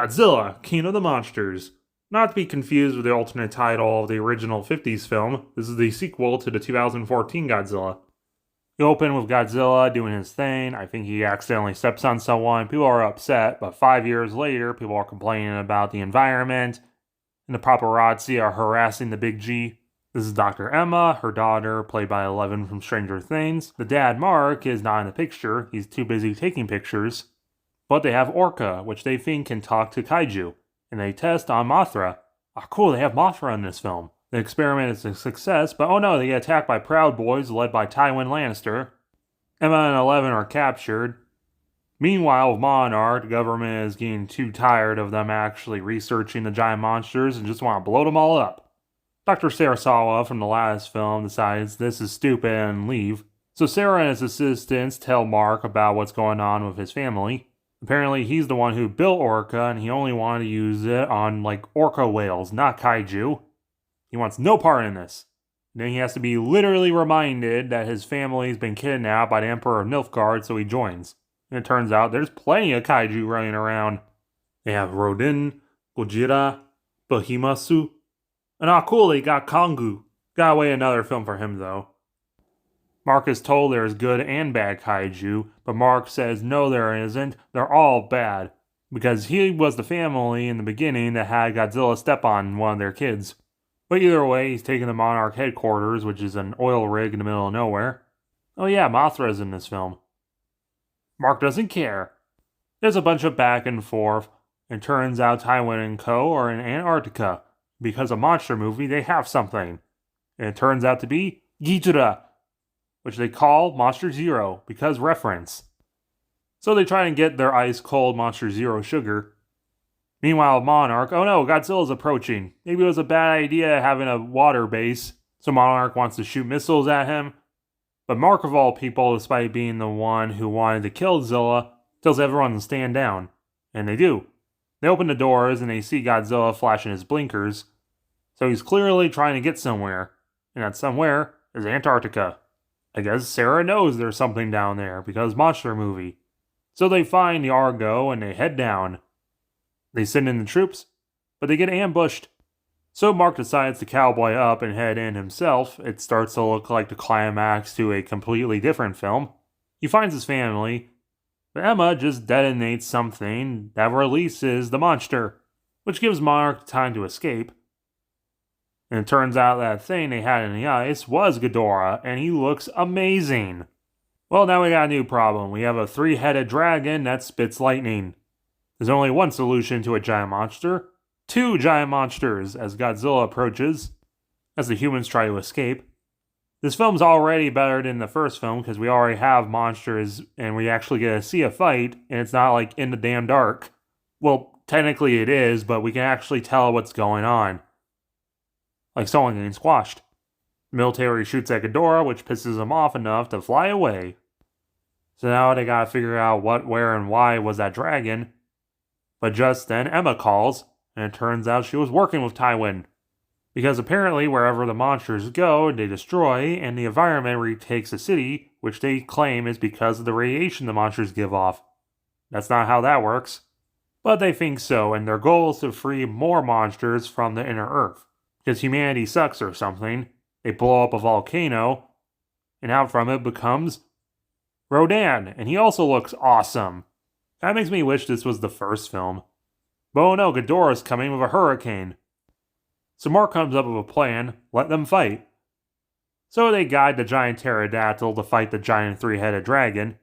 Godzilla, King of the Monsters. Not to be confused with the alternate title of the original 50s film, this is the sequel to the 2014 Godzilla. You open with Godzilla doing his thing. I think he accidentally steps on someone. People are upset, but 5 years later, people are complaining about the environment, and the paparazzi are harassing the Big G. This is Dr. Emma, her daughter, played by Eleven from Stranger Things. The dad, Mark, is not in the picture. He's too busy taking pictures. But they have Orca, which they think can talk to Kaiju, and they test on Mothra. Ah, cool, they have Mothra in this film. The experiment is a success, but oh no, they get attacked by Proud Boys led by Tywin Lannister. Emma and Eleven are captured. Meanwhile, with Monarch, the government is getting too tired of them actually researching the giant monsters and just want to blow them all up. Dr. Sarasawa from the last film decides this is stupid and leave. So Sarah and his assistants tell Mark about what's going on with his family. Apparently, he's the one who built Orca, and he only wanted to use it on, orca whales, not kaiju. He wants no part in this. And then he has to be literally reminded that his family's been kidnapped by the Emperor of Nilfgaard, so he joins. And it turns out there's plenty of kaiju running around. They have Rodan, Godzilla, Behemoth, and cool, they got Kongu. Gotta wait another film for him, though. Mark is told there's good and bad kaiju, but Mark says no there isn't, they're all bad. Because he was the family in the beginning that had Godzilla step on one of their kids. But either way, he's taking the Monarch headquarters, which is an oil rig in the middle of nowhere. Oh yeah, Mothra's in this film. Mark doesn't care. There's a bunch of back and forth, and turns out Tywin and co. are in Antarctica. Because a monster movie, they have something. And it turns out to be Ghidorah, which they call Monster Zero, because reference. So they try and get their ice-cold Monster Zero sugar. Meanwhile, Monarch, oh no, Godzilla's approaching. Maybe it was a bad idea having a water base, so Monarch wants to shoot missiles at him. But Mark, of all people, despite being the one who wanted to kill Zilla, tells everyone to stand down. And they do. They open the doors and they see Godzilla flashing his blinkers. So he's clearly trying to get somewhere. And that somewhere is Antarctica. I guess Sarah knows there's something down there because monster movie. So they find the Argo and they head down. They send in the troops, but they get ambushed. So Mark decides to cowboy up and head in himself. It starts to look like the climax to a completely different film. He finds his family, but Emma just detonates something that releases the monster, which gives Monarch time to escape. And it turns out that thing they had in the ice was Ghidorah, and he looks amazing. Well, now we got a new problem. We have a 3-headed dragon that spits lightning. There's only one solution to a giant monster. 2 giant monsters as Godzilla approaches, as the humans try to escape. This film's already better than the first film because we already have monsters and we actually get to see a fight, and it's not like in the damn dark. Well, technically it is, but we can actually tell what's going on. Like someone getting squashed. The military shoots at Ghidorah, which pisses him off enough to fly away. So now they gotta figure out what, where, and why was that dragon. But just then Emma calls, and it turns out she was working with Tywin. Because apparently wherever the monsters go, they destroy, and the environment retakes the city, which they claim is because of the radiation the monsters give off. That's not how that works. But they think so, and their goal is to free more monsters from the inner Earth. Because humanity sucks or something. They blow up a volcano, and out from it becomes Rodan, and he also looks awesome. That makes me wish this was the first film. But oh no, Ghidorah's coming with a hurricane. So Mark comes up with a plan, let them fight. So they guide the giant pterodactyl to fight the giant 3-headed dragon.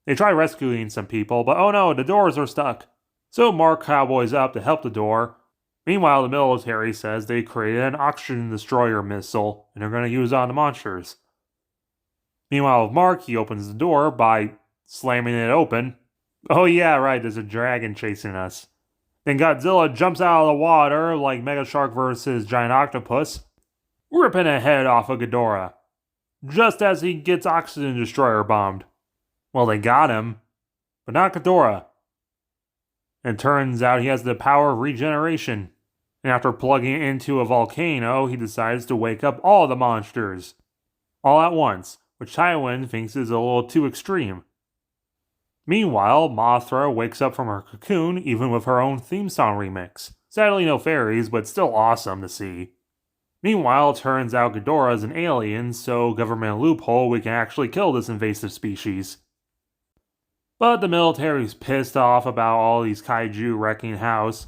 They try rescuing some people, but oh no, the doors are stuck. So Mark cowboys up to help the door. Meanwhile, the military says they created an oxygen destroyer missile, and they're going to use it on the monsters. Meanwhile, with Mark, he opens the door by slamming it open. Oh yeah, right, there's a dragon chasing us. Then Godzilla jumps out of the water like Mega Shark vs. Giant Octopus, ripping a head off of Ghidorah, just as he gets oxygen destroyer bombed. Well, they got him, but not Ghidorah. And turns out he has the power of regeneration. And after plugging it into a volcano, he decides to wake up all the monsters. All at once, which Tywin thinks is a little too extreme. Meanwhile, Mothra wakes up from her cocoon even with her own theme song remix. Sadly no fairies, but still awesome to see. Meanwhile, it turns out Ghidorah is an alien, so government loophole, we can actually kill this invasive species. But the military's pissed off about all these kaiju wrecking house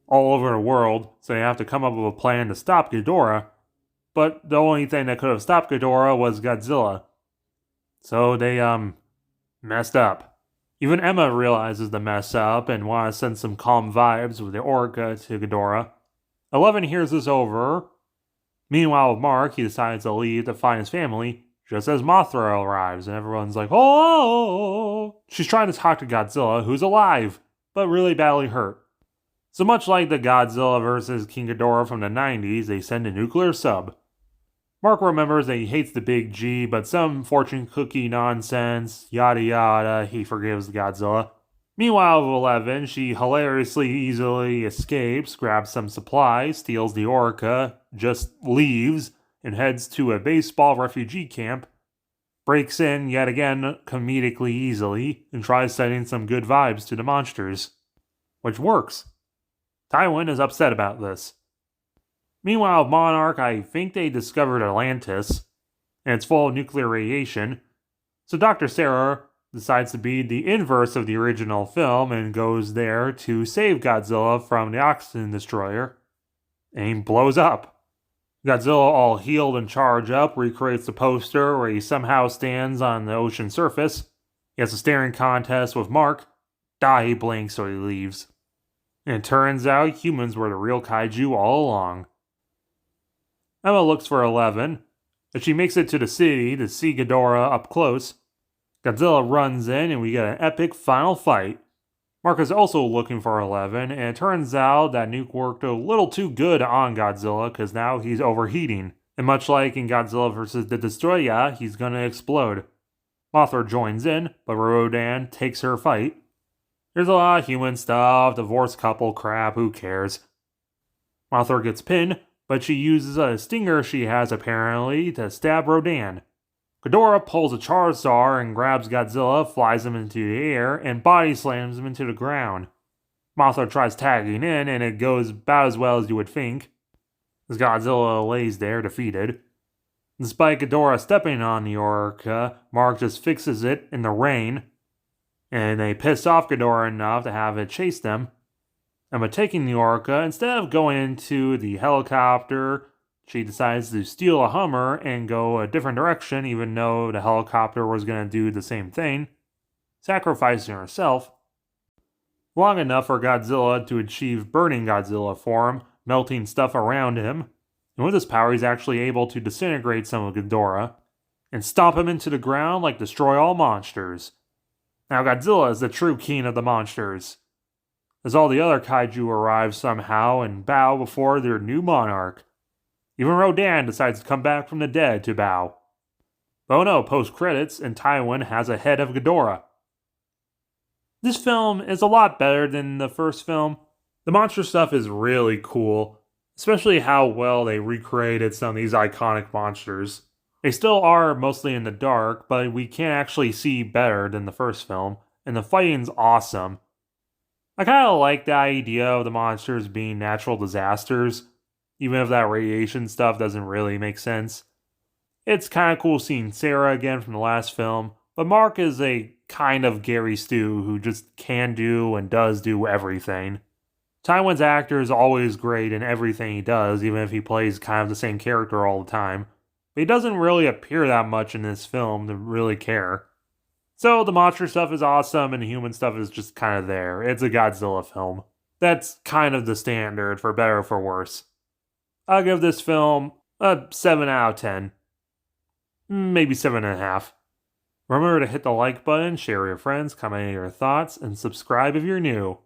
all over the world, so they have to come up with a plan to stop Ghidorah. But the only thing that could have stopped Ghidorah was Godzilla. So they, messed up. Even Emma realizes the mess up and wants to send some calm vibes with the Orca to Ghidorah. 11 hears this over. Meanwhile, with Mark, he decides to leave to find his family just as Mothra arrives, and everyone's like, oh! She's trying to talk to Godzilla, who's alive, but really badly hurt. So much like the Godzilla vs. King Ghidorah from the 90s, they send a nuclear sub. Mark remembers that he hates the big G, but some fortune cookie nonsense, yada yada, he forgives Godzilla. Meanwhile, with 11, she hilariously easily escapes, grabs some supplies, steals the Orca, just leaves, and heads to a baseball refugee camp, breaks in yet again comedically easily, and tries sending some good vibes to the monsters. Which works. Tywin is upset about this. Meanwhile, Monarch, I think they discovered Atlantis, and it's full of nuclear radiation, so Dr. Sarah decides to be the inverse of the original film and goes there to save Godzilla from the oxygen destroyer, and he blows up. Godzilla, all healed and charged up, recreates the poster where he somehow stands on the ocean surface. He has a staring contest with Mark. He blinks, so he leaves. And it turns out humans were the real kaiju all along. Emma looks for 11, and she makes it to the city to see Ghidorah up close. Godzilla runs in, and we get an epic final fight. Mark is also looking for 11, and it turns out that Nuke worked a little too good on Godzilla because now he's overheating. And much like in Godzilla vs. the Destroyer, he's gonna explode. Mothra joins in, but Rodan takes her fight. There's a lot of human stuff, divorced couple crap, who cares? Mothra gets pinned, but she uses a stinger she has apparently to stab Rodan. Ghidorah pulls a Charizard and grabs Godzilla, flies him into the air, and body slams him into the ground. Mothra tries tagging in, and it goes about as well as you would think, as Godzilla lays there defeated. Despite Ghidorah stepping on the Orca, Mark just fixes it in the rain, and they piss off Ghidorah enough to have it chase them. And by taking the Orca, instead of going into the helicopter, she decides to steal a Hummer and go a different direction, even though the helicopter was going to do the same thing, sacrificing herself. Long enough for Godzilla to achieve burning Godzilla form, melting stuff around him. And with his power, he's actually able to disintegrate some of Ghidorah and stomp him into the ground like destroy all monsters. Now Godzilla is the true king of the monsters, as all the other kaiju arrive somehow and bow before their new monarch. Even Rodan decides to come back from the dead to bow. But oh no, post-credits, and Tywin has a head of Ghidorah. This film is a lot better than the first film. The monster stuff is really cool, especially how well they recreated some of these iconic monsters. They still are mostly in the dark, but we can actually see better than the first film, and the fighting's awesome. I kind of like the idea of the monsters being natural disasters, even if that radiation stuff doesn't really make sense. It's kind of cool seeing Sarah again from the last film, but Mark is a kind of Gary Stu who just can do and does do everything. Tywin's actor is always great in everything he does, even if he plays kind of the same character all the time. But he doesn't really appear that much in this film to really care. So the monster stuff is awesome and the human stuff is just kind of there. It's a Godzilla film. That's kind of the standard, for better or for worse. I'll give this film a 7 out of 10. Maybe 7.5. Remember to hit the like button, share with your friends, comment your thoughts, and subscribe if you're new.